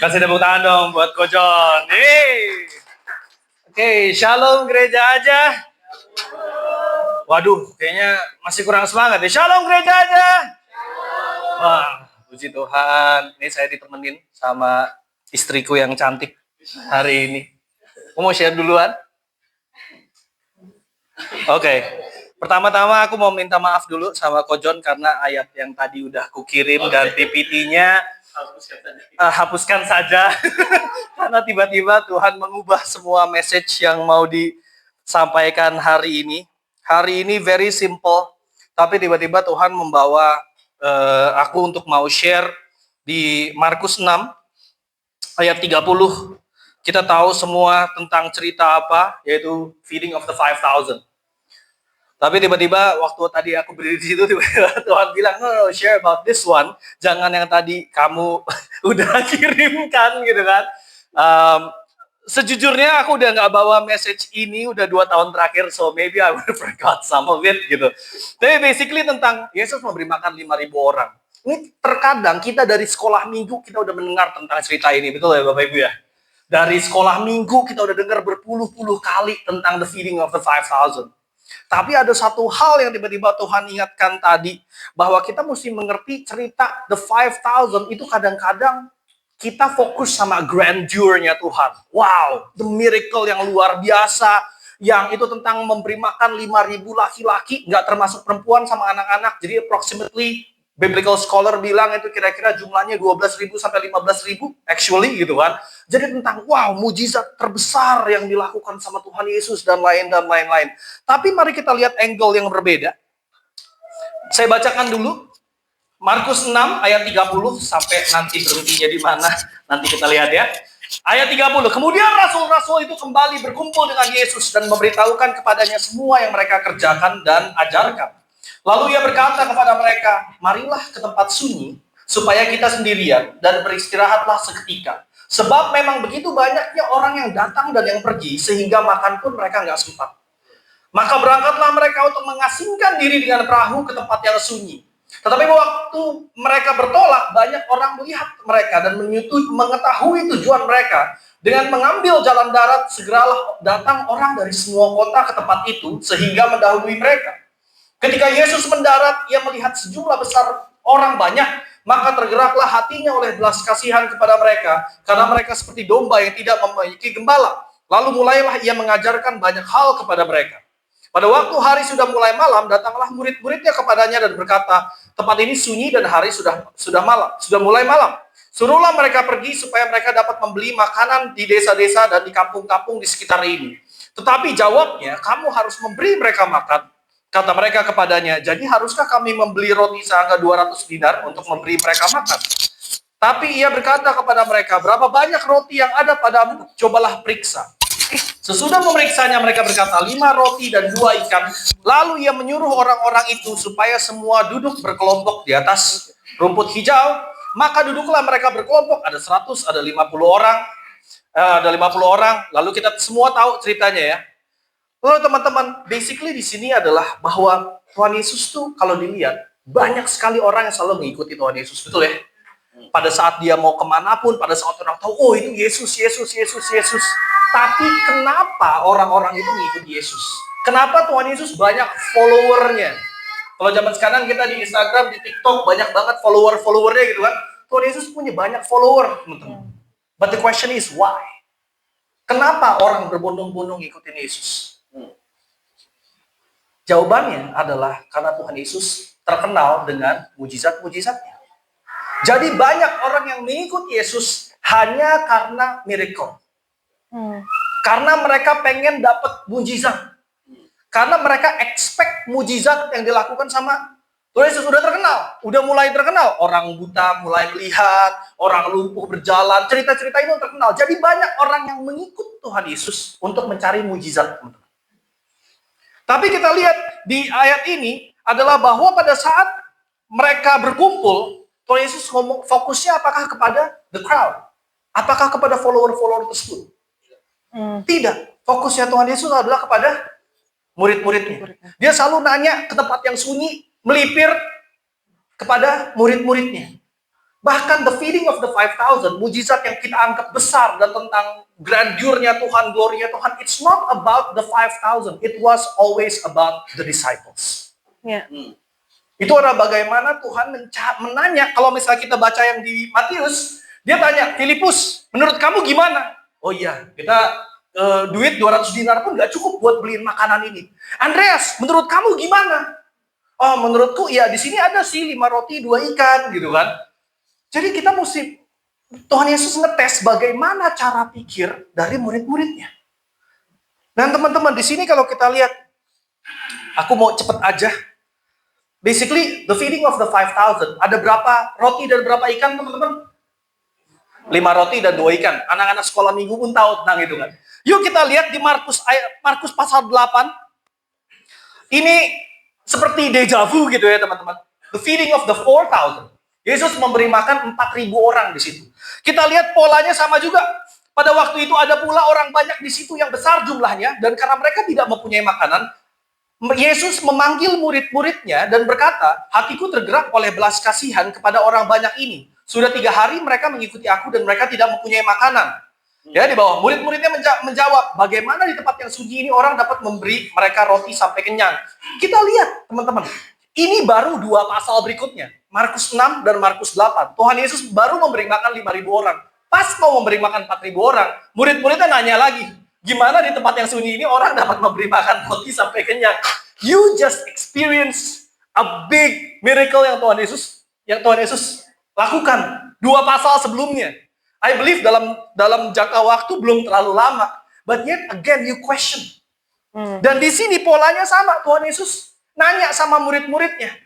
Kasih tepuk tangan dong buat Ko John. Oke, shalom gereja aja. Waduh, kayaknya masih kurang semangat ya. Shalom gereja aja. Wah, puji Tuhan. Ini saya ditemenin sama istriku yang cantik hari ini. Aku mau share duluan. Oke. Pertama-tama aku mau minta maaf dulu sama Ko John karena ayat yang tadi udah aku kirim dan PPT-nya hapuskan saja. Karena tiba-tiba Tuhan mengubah semua message yang mau disampaikan hari ini. Hari ini very simple, tapi tiba-tiba Tuhan membawa aku untuk mau share di Markus 6 ayat 30. Kita tahu semua tentang cerita apa, yaitu feeding of the 5,000. Tapi tiba-tiba waktu tadi aku berdiri di situ, tiba-tiba Tuhan bilang, no, share about this one. Jangan yang tadi kamu udah kirimkan gitu kan. Sejujurnya aku udah nggak bawa message ini udah 2 tahun terakhir, so maybe I would forgot some of it gitu. Tapi basically tentang Yesus memberi makan 5.000 orang. Ini terkadang kita dari sekolah minggu kita udah mendengar tentang cerita ini, betul ya Bapak Ibu ya? Dari sekolah minggu kita udah dengar berpuluh-puluh kali tentang the feeding of the 5,000. Tapi ada satu hal yang tiba-tiba Tuhan ingatkan tadi, bahwa kita mesti mengerti cerita the 5,000 itu kadang-kadang kita fokus sama grandeur-nya Tuhan. Wow, the miracle yang luar biasa, yang itu tentang memberi makan 5.000 laki-laki, nggak termasuk perempuan sama anak-anak. Jadi approximately biblical scholar bilang itu kira-kira jumlahnya 12.000 sampai 15.000 actually gitu kan. Jadi tentang wow, mujizat terbesar yang dilakukan sama Tuhan Yesus dan lain-lain. Tapi mari kita lihat angle yang berbeda. Saya bacakan dulu Markus 6 ayat 30 sampai nanti berhentinya di mana nanti kita lihat ya. Ayat 30. Kemudian rasul-rasul itu kembali berkumpul dengan Yesus dan memberitahukan kepadanya semua yang mereka kerjakan dan ajarkan. Lalu ia berkata kepada mereka, marilah ke tempat sunyi, supaya kita sendirian dan beristirahatlah seketika. Sebab memang begitu banyaknya orang yang datang dan yang pergi, sehingga makan pun mereka nggak sempat. Maka berangkatlah mereka untuk mengasingkan diri dengan perahu ke tempat yang sunyi. Tetapi waktu mereka bertolak, banyak orang melihat mereka dan mengetahui tujuan mereka. Dengan mengambil jalan darat, segeralah datang orang dari semua kota ke tempat itu, sehingga mendahului mereka. Ketika Yesus mendarat, ia melihat sejumlah besar orang banyak, maka tergeraklah hatinya oleh belas kasihan kepada mereka, karena mereka seperti domba yang tidak memiliki gembala. Lalu mulailah ia mengajarkan banyak hal kepada mereka. Pada waktu hari sudah mulai malam, datanglah murid-muridnya kepadanya dan berkata, tempat ini sunyi dan hari sudah mulai malam. Suruhlah mereka pergi supaya mereka dapat membeli makanan di desa-desa dan di kampung-kampung di sekitar ini. Tetapi jawabnya, kamu harus memberi mereka makan. Kata mereka kepadanya, jadi haruskah kami membeli roti seharga 200 dinar untuk memberi mereka makan? Tapi ia berkata kepada mereka, berapa banyak roti yang ada padamu? Cobalah periksa. Sesudah memeriksanya, mereka berkata, 5 roti dan 2 ikan. Lalu ia menyuruh orang-orang itu supaya semua duduk berkelompok di atas rumput hijau. Maka duduklah mereka berkelompok, ada 100, ada 50 orang. Lalu kita semua tahu ceritanya ya. Lalu teman-teman, basically di sini adalah bahwa Tuhan Yesus tuh kalau dilihat, banyak sekali orang yang selalu mengikuti Tuhan Yesus, betul ya? Pada saat dia mau kemanapun, pada saat orang tahu, oh itu Yesus. Tapi kenapa orang-orang itu mengikuti Yesus? Kenapa Tuhan Yesus banyak followernya? Kalau zaman sekarang kita di Instagram, di TikTok, banyak banget follower-followernya gitu kan. Tuhan Yesus punya banyak follower, teman-teman. But the question is why? Kenapa orang berbondong-bondong ngikutin Yesus? Jawabannya adalah karena Tuhan Yesus terkenal dengan mujizat-mujizatnya. Jadi banyak orang yang mengikuti Yesus hanya karena miracle. Karena mereka pengen dapat mujizat. Karena mereka expect mujizat yang dilakukan sama Tuhan Yesus. Udah mulai terkenal. Orang buta mulai melihat, orang lumpuh berjalan, cerita-cerita itu terkenal. Jadi banyak orang yang mengikut Tuhan Yesus untuk mencari mujizat, teman-teman. Tapi kita lihat di ayat ini adalah bahwa pada saat mereka berkumpul, Tuhan Yesus ngomong fokusnya apakah kepada the crowd? Apakah kepada follower-follower tersebut? Tidak. Fokusnya Tuhan Yesus adalah kepada murid-muridnya. Dia selalu nanya ke tempat yang sunyi, melipir kepada murid-muridnya. Bahkan the feeding of the 5,000, mujizat yang kita anggap besar dan tentang grandeur-nya Tuhan, glory-nya Tuhan, it's not about the 5,000. It was always about the disciples. Ya. Itu adalah bagaimana Tuhan menanya, kalau misalnya kita baca yang di Matius, dia tanya, Filipus, menurut kamu gimana? Oh iya, kita duit 200 dinar pun gak cukup buat beliin makanan ini. Andreas, menurut kamu gimana? Oh, menurutku ya di sini ada sih 5 roti 2 ikan gitu kan. Jadi kita mesti, Tuhan Yesus ngetes bagaimana cara pikir dari murid-muridnya. Dan teman-teman, di sini kalau kita lihat, aku mau cepet aja. Basically, the feeding of the 5,000. Ada berapa roti dan berapa ikan, teman-teman? 5 roti dan 2 ikan. Anak-anak sekolah minggu pun tahu tentang itu kan. Yuk kita lihat di Markus pasal 8. Ini seperti deja vu gitu ya, teman-teman. The feeding of the 4,000. Yesus memberi makan 4.000 orang di situ. Kita lihat polanya sama juga. Pada waktu itu ada pula orang banyak di situ yang besar jumlahnya, dan karena mereka tidak mempunyai makanan, Yesus memanggil murid-muridnya dan berkata, hatiku tergerak oleh belas kasihan kepada orang banyak ini. Sudah 3 hari mereka mengikuti aku dan mereka tidak mempunyai makanan. Ya, di bawah murid-muridnya menjawab, bagaimana di tempat yang sunyi ini orang dapat memberi mereka roti sampai kenyang. Kita lihat, teman-teman. Ini baru 2 pasal berikutnya. Markus 6 dan Markus 8. Tuhan Yesus baru memberi makan 5.000 orang. Pas mau memberi makan 4.000 orang, murid-muridnya nanya lagi, gimana di tempat yang sunyi ini orang dapat memberi makan roti sampai kenyang? You just experience a big miracle yang Tuhan Yesus lakukan 2 pasal sebelumnya. I believe dalam jangka waktu belum terlalu lama. But yet again you question. Dan di sini polanya sama. Tuhan Yesus nanya sama murid-muridnya.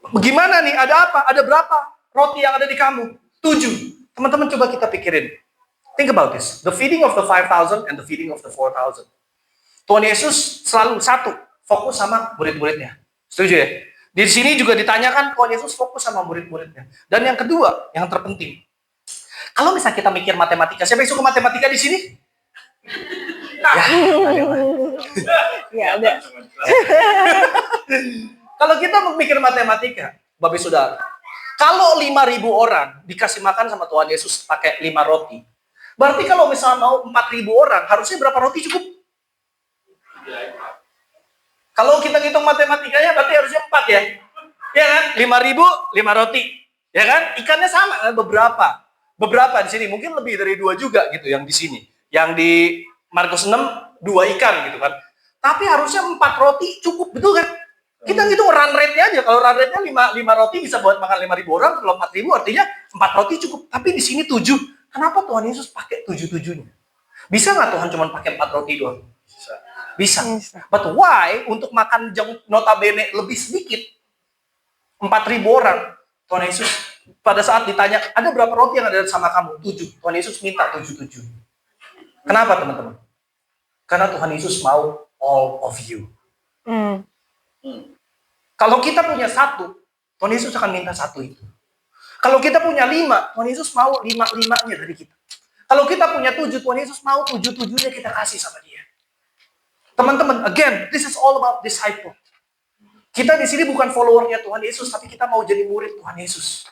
Bagaimana nih? Ada apa? Ada berapa roti yang ada di kamu? 7. Teman-teman coba kita pikirin. Think about this. The feeding of the 5,000 and the feeding of the 4,000. Tuhan Yesus selalu satu, fokus sama murid-muridnya. Setuju ya? Di sini juga ditanyakan Tuhan Yesus fokus sama murid-muridnya. Dan yang kedua, yang terpenting. Kalau misalnya kita mikir matematika, siapa yang suka matematika di sini? Ya, ada. Kalau kita mikir matematika, Bapak Saudara, kalau 5.000 orang dikasih makan sama Tuhan Yesus pakai 5 roti, berarti kalau misalnya mau 4.000 orang, harusnya berapa roti cukup? Kalau kita hitung matematikanya, berarti harusnya 4 ya? Ya kan? 5.000, 5 roti. Ya kan? Ikannya sama, beberapa. Beberapa di sini, mungkin lebih dari 2 juga gitu yang di sini. Yang di Markus 6, 2 ikan gitu kan. Tapi harusnya 4 roti cukup, betul kan? Kita ngitung run rate-nya aja. Kalau run rate-nya 5 roti bisa buat makan 5.000 orang, kalau 4.000 artinya 4 roti cukup. Tapi di sini 7. Kenapa Tuhan Yesus pakai 7-7-nya? Bisa nggak Tuhan cuma pakai 4 roti doang? Bisa. But why? Untuk makan notabene lebih sedikit, 4.000 orang, Tuhan Yesus pada saat ditanya, ada berapa roti yang ada sama kamu? 7. Tuhan Yesus minta 7-7. Kenapa teman-teman? Karena Tuhan Yesus mau all of you. Kalau kita punya 1, Tuhan Yesus akan minta 1 itu. Kalau kita punya 5, Tuhan Yesus mau 5-5-nya dari kita. Kalau kita punya 7, Tuhan Yesus mau 7-7-nya kita kasih sama dia. Teman-teman, again, this is all about disciple. Kita di sini bukan followernya Tuhan Yesus, tapi kita mau jadi murid Tuhan Yesus.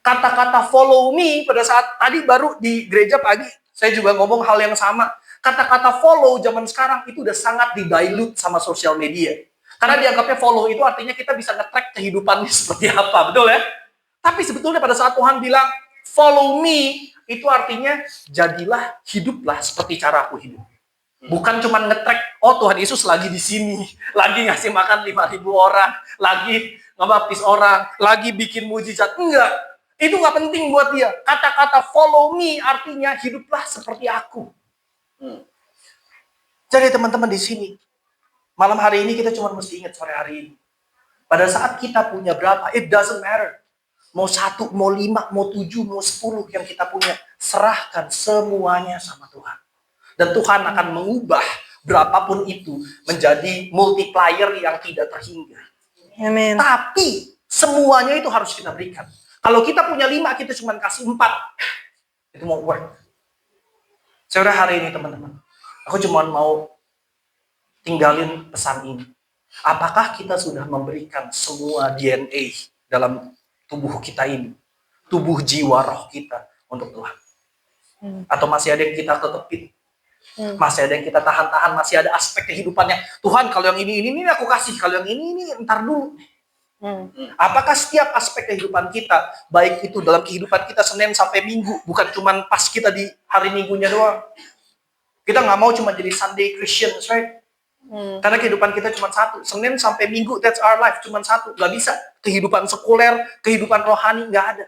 Kata-kata follow me, pada saat tadi baru di gereja pagi, saya juga ngomong hal yang sama. Kata-kata follow zaman sekarang itu udah sangat di-dilute sama sosial media. Karena dianggapnya follow itu artinya kita bisa nge-track kehidupannya seperti apa, betul ya? Tapi sebetulnya pada saat Tuhan bilang, follow me, itu artinya jadilah, hiduplah seperti cara aku hidup. Bukan cuma nge-track, oh Tuhan Yesus lagi di sini, lagi ngasih makan 5.000 orang, lagi ngebaptis orang, lagi bikin mujizat. Enggak, itu nggak penting buat dia. Kata-kata follow me artinya hiduplah seperti aku. Jadi teman-teman di sini, malam hari ini kita cuma mesti ingat sore hari ini. Pada saat kita punya berapa, it doesn't matter. Mau 1, mau 5, mau 7, mau 10 yang kita punya, serahkan semuanya sama Tuhan. Dan Tuhan akan mengubah berapapun itu menjadi multiplier yang tidak terhingga. Amin. Tapi semuanya itu harus kita berikan. Kalau kita punya 5, kita cuma kasih 4. Itu mau work. Sore hari ini teman-teman, aku cuma mau tinggalin pesan ini. Apakah kita sudah memberikan semua DNA dalam tubuh kita ini tubuh, jiwa, roh kita untuk Tuhan? Atau masih ada yang kita tetepin? Masih ada yang kita tahan-tahan, masih ada aspek kehidupannya. Tuhan, kalau yang ini aku kasih, kalau yang ini ntar dulu. Apakah setiap aspek kehidupan kita, baik itu dalam kehidupan kita Senin sampai Minggu, bukan cuma pas kita di hari Minggunya doang. Kita nggak mau cuma jadi Sunday Christians, right? Karena kehidupan kita cuma satu, Senin sampai Minggu, that's our life, cuma satu. Nggak bisa. Kehidupan sekuler, kehidupan rohani, nggak ada.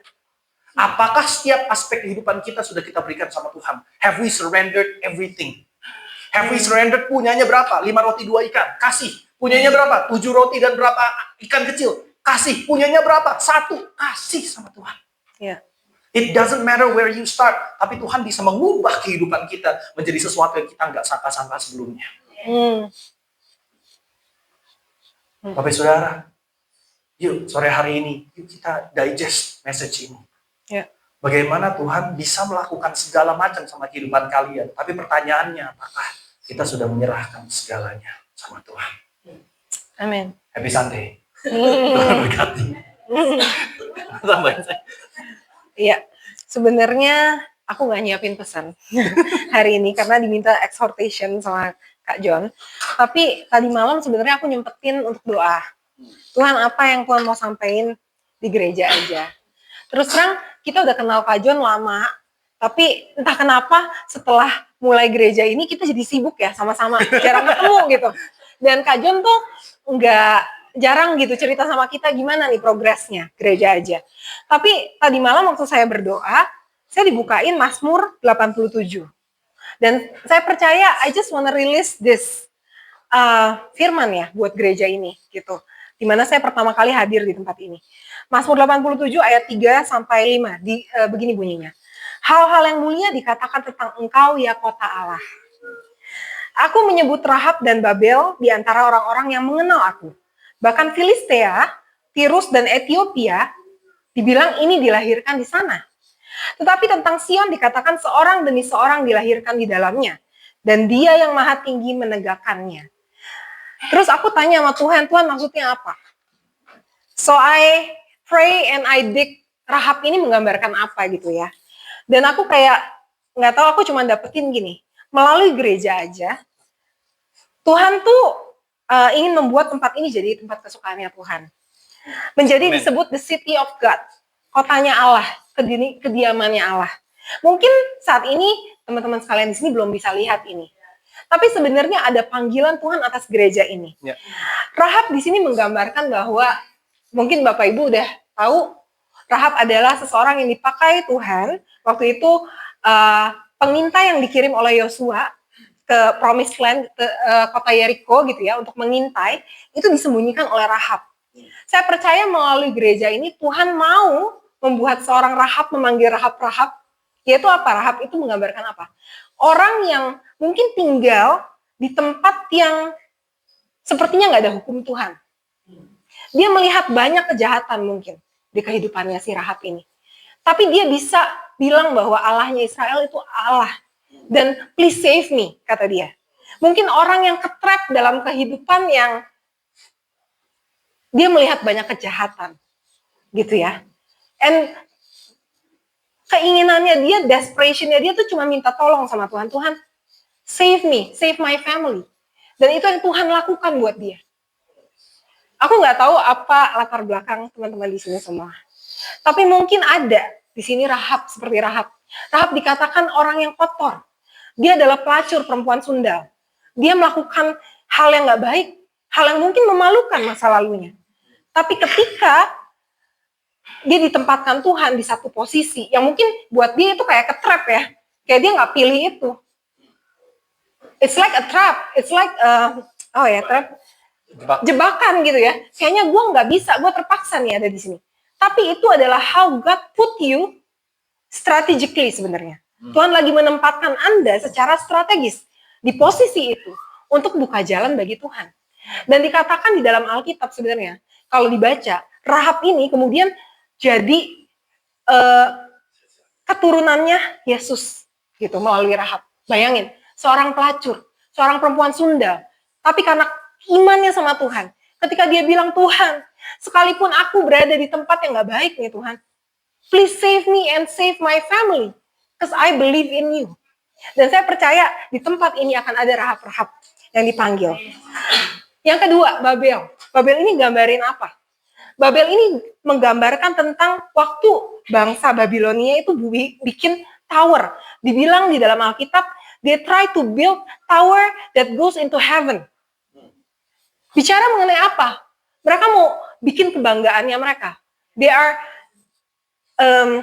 Apakah setiap aspek kehidupan kita sudah kita berikan sama Tuhan? Have we surrendered everything? Have we surrendered? Punyanya berapa? 5 roti 2 ikan. Kasih. Punyanya berapa? 7 roti dan berapa ikan kecil. Kasih. Punyanya berapa? 1. Kasih sama Tuhan. Yeah. It doesn't matter where you start. Tapi Tuhan bisa mengubah kehidupan kita menjadi sesuatu yang kita nggak sangka-sangka sebelumnya. Bapak saudara, yuk sore hari ini, yuk kita digest message ini. Yeah. Bagaimana Tuhan bisa melakukan segala macam sama kehidupan kalian. Tapi pertanyaannya, apakah kita sudah menyerahkan segalanya sama Tuhan? Amin. Happy Sunday. Tuhan berkati. Tambahin saya. Iya, sebenarnya aku nggak nyiapin pesan hari ini karena diminta exhortation sama Kak John. Tapi tadi malam sebenarnya aku nyempetin untuk doa. Tuhan, apa yang Tuhan mau sampaikan di gereja aja. Terus terang kita udah kenal Kak John lama, tapi entah kenapa setelah mulai gereja ini kita jadi sibuk ya sama-sama, jarang ketemu gitu. Dan Kak John tuh jarang gitu cerita sama kita gimana nih progresnya gereja aja. Tapi tadi malam waktu saya berdoa, saya dibukain Mazmur 87. Dan saya percaya I just wanna release this firman ya buat gereja ini gitu. Dimana saya pertama kali hadir di tempat ini. Mazmur 87 ayat 3 sampai 5 begini bunyinya. Hal-hal yang mulia dikatakan tentang engkau ya kota Allah. Aku menyebut Rahab dan Babel di antara orang-orang yang mengenal aku. Bahkan Filistea, Tirus dan Ethiopia dibilang ini dilahirkan di sana. Tetapi tentang Sion dikatakan seorang demi seorang dilahirkan di dalamnya. Dan dia yang maha tinggi menegakkannya. Terus aku tanya sama Tuhan, Tuhan maksudnya apa? So I pray and I dig, Rahab ini menggambarkan apa gitu ya. Dan aku kayak, nggak tahu aku cuma dapetin gini, melalui gereja aja, Tuhan tuh ingin membuat tempat ini jadi tempat kesukaannya Tuhan. Menjadi disebut the city of God, kotanya Allah, kediamannya Allah. Mungkin saat ini teman-teman sekalian di sini belum bisa lihat ini. Tapi sebenarnya ada panggilan Tuhan atas gereja ini. Ya. Rahab di sini menggambarkan bahwa mungkin Bapak Ibu udah tahu Rahab adalah seseorang yang dipakai Tuhan waktu itu pengintai yang dikirim oleh Yosua ke Promised Land, ke kota Yeriko gitu ya, untuk mengintai, itu disembunyikan oleh Rahab. Saya percaya melalui gereja ini Tuhan mau membuat seorang Rahab memanggil Rahab-Rahab, yaitu apa? Rahab itu menggambarkan apa? Orang yang mungkin tinggal di tempat yang sepertinya nggak ada hukum Tuhan. Dia melihat banyak kejahatan mungkin di kehidupannya si Rahab ini. Tapi dia bisa bilang bahwa Allahnya Israel itu Allah. Dan please save me, kata dia. Mungkin orang yang ketrap dalam kehidupan yang dia melihat banyak kejahatan. Gitu ya. And keinginannya dia, desperationnya dia tuh cuma minta tolong sama Tuhan. Tuhan, save me, save my family. Dan itu yang Tuhan lakukan buat dia. Aku nggak tahu apa latar belakang teman-teman di sini semua. Tapi mungkin ada di sini Rahab, seperti Rahab. Rahab dikatakan orang yang kotor. Dia adalah pelacur perempuan sundal. Dia melakukan hal yang nggak baik, hal yang mungkin memalukan masa lalunya. Tapi ketika dia ditempatkan Tuhan di satu posisi yang mungkin buat dia itu kayak ketrap ya, kayak dia nggak pilih itu. It's like a trap, it's like trap, jebakan gitu ya. Kayaknya gue nggak bisa, gue terpaksa nih ada di sini. Tapi itu adalah how God put you strategically sebenarnya. Tuhan lagi menempatkan Anda secara strategis di posisi itu untuk buka jalan bagi Tuhan. Dan dikatakan di dalam Alkitab sebenarnya, kalau dibaca, Rahab ini kemudian jadi keturunannya Yesus gitu melalui Rahab. Bayangin, seorang pelacur, seorang perempuan sundal, tapi karena imannya sama Tuhan, ketika dia bilang, Tuhan, sekalipun aku berada di tempat yang gak baik nih Tuhan, Please save me and save my family, because I believe in you. Dan saya percaya di tempat ini akan ada rahab-rahab yang dipanggil. Yang kedua, Babel. Babel ini gambarin apa? Babel ini menggambarkan tentang waktu bangsa Babilonia itu bikin tower. Dibilang di dalam Alkitab, they try to build tower that goes into heaven. Bicara mengenai apa? Mereka mau bikin kebanggaannya mereka. They are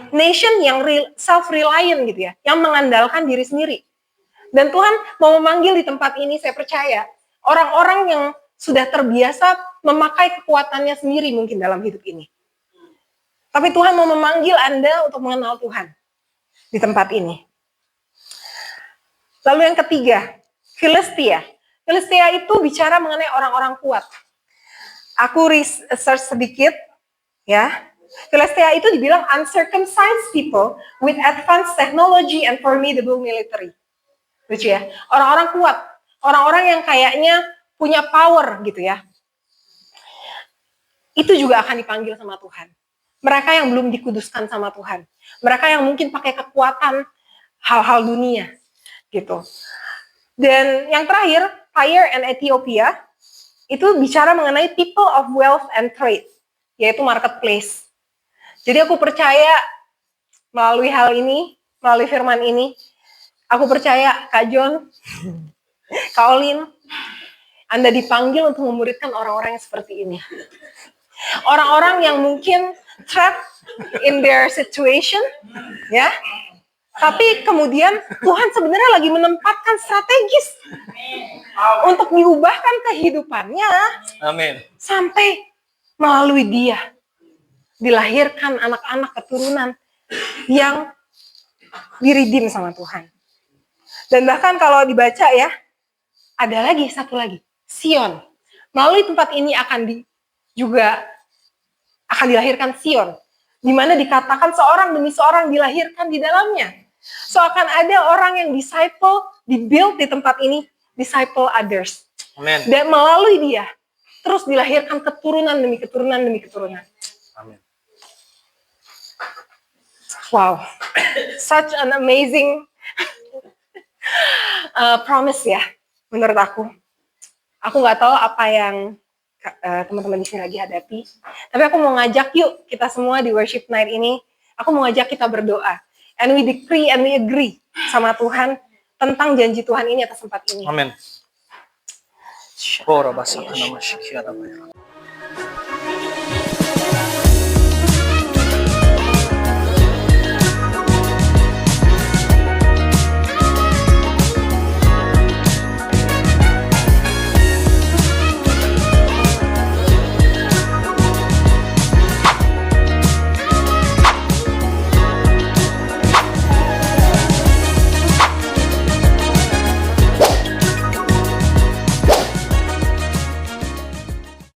nation yang self-reliant gitu ya, yang mengandalkan diri sendiri. Dan Tuhan mau memanggil di tempat ini, saya percaya, orang-orang yang sudah terbiasa memakai kekuatannya sendiri mungkin dalam hidup ini. Tapi Tuhan mau memanggil Anda untuk mengenal Tuhan di tempat ini. Lalu yang ketiga, Filistia. Filistia itu bicara mengenai orang-orang kuat. Aku research sedikit, ya. Filistia itu dibilang uncircumcised people with advanced technology and formidable military. Lucu ya, orang-orang kuat, orang-orang yang kayaknya punya power gitu ya. Itu juga akan dipanggil sama Tuhan. Mereka yang belum dikuduskan sama Tuhan. Mereka yang mungkin pakai kekuatan hal-hal dunia gitu. Dan yang terakhir, Tyre and Ethiopia, itu bicara mengenai people of wealth and trade, yaitu marketplace. Jadi aku percaya melalui hal ini, melalui firman ini, aku percaya Kak John, Kak Olin, Anda dipanggil untuk memuridkan orang-orang yang seperti ini. Orang-orang yang mungkin trapped in their situation, ya. Tapi kemudian Tuhan sebenarnya lagi menempatkan strategis untuk diubahkan kehidupannya. Amin. Sampai melalui dia dilahirkan anak-anak keturunan yang diridim sama Tuhan. Dan bahkan kalau dibaca ya, ada lagi satu lagi, Sion. Melalui tempat ini juga akan dilahirkan Sion, di mana dikatakan seorang demi seorang dilahirkan di dalamnya. So akan ada orang yang disciple, dibuild di tempat ini, disciple others. Amin. Dan melalui dia, terus dilahirkan keturunan demi keturunan demi keturunan. Amin. Wow, such an amazing promise ya, menurut aku. Aku nggak tahu apa yang teman-teman di sini lagi hadapi, tapi aku mau ngajak yuk kita semua di worship night ini, aku mau ngajak kita berdoa, and we decree and we agree sama Tuhan tentang janji Tuhan ini atas tempat ini. Amin.